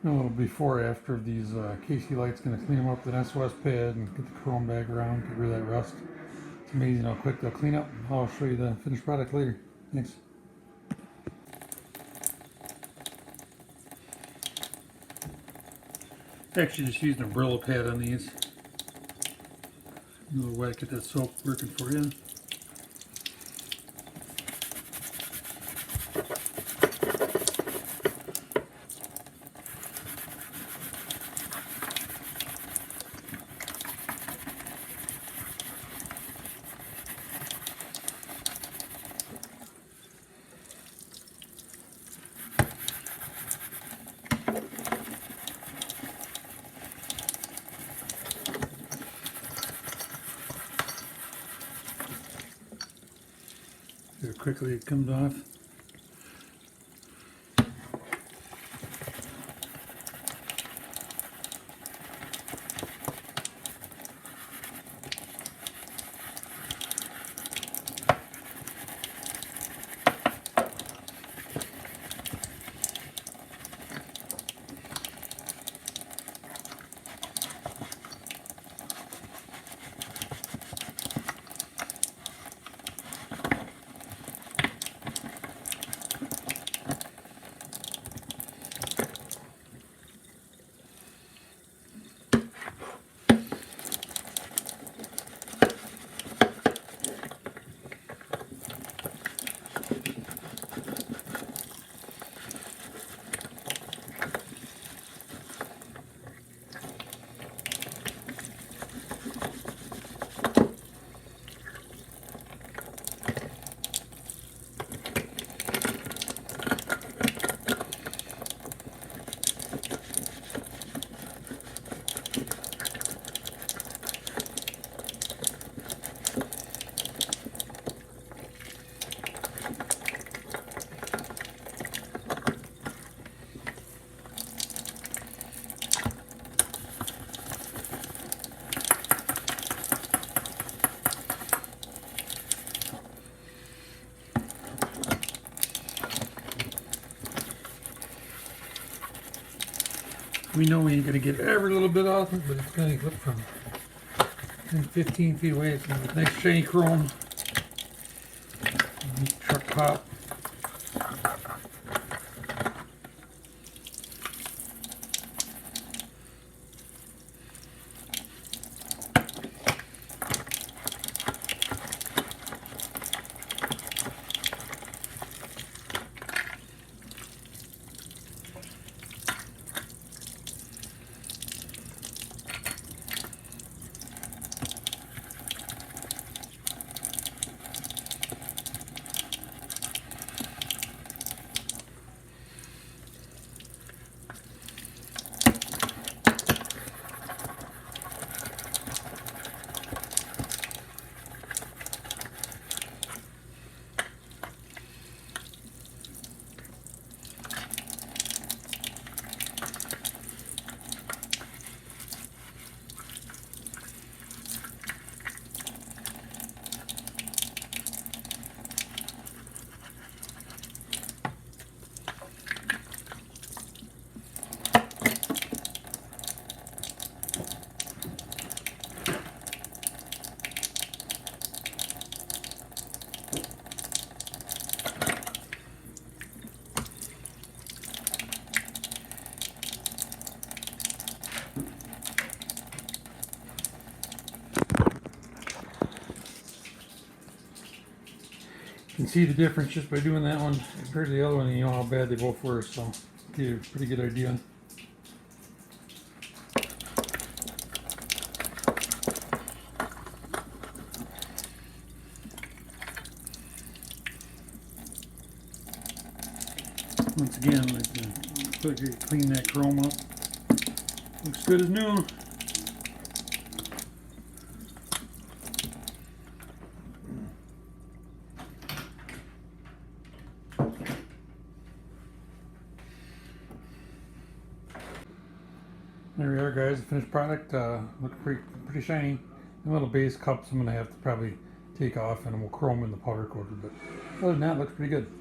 A little before after of these KC lights. Going to clean them up with an SOS pad and get the chrome back around, get rid of that rust. It's amazing how quick they'll clean up. I'll show you the finished product later. Thanks. Actually just using a Brillo pad on these. A little wet, get that soap working for you. See how quickly it comes off. We know we ain't gonna get every little bit off it, but it's gonna look from 10, 15 feet away. It's gonna be nice shiny chrome. Truck pop. You can see the difference just by doing that one compared to the other one, and you know how bad they both were, so give you a pretty good idea. Once again, like clean that chrome up. Looks good as new. There we are, guys, the finished product. Look pretty shiny. The little base cups I'm going to have to probably take off, and we'll chrome in the powder coater, but other than that, it looks pretty good.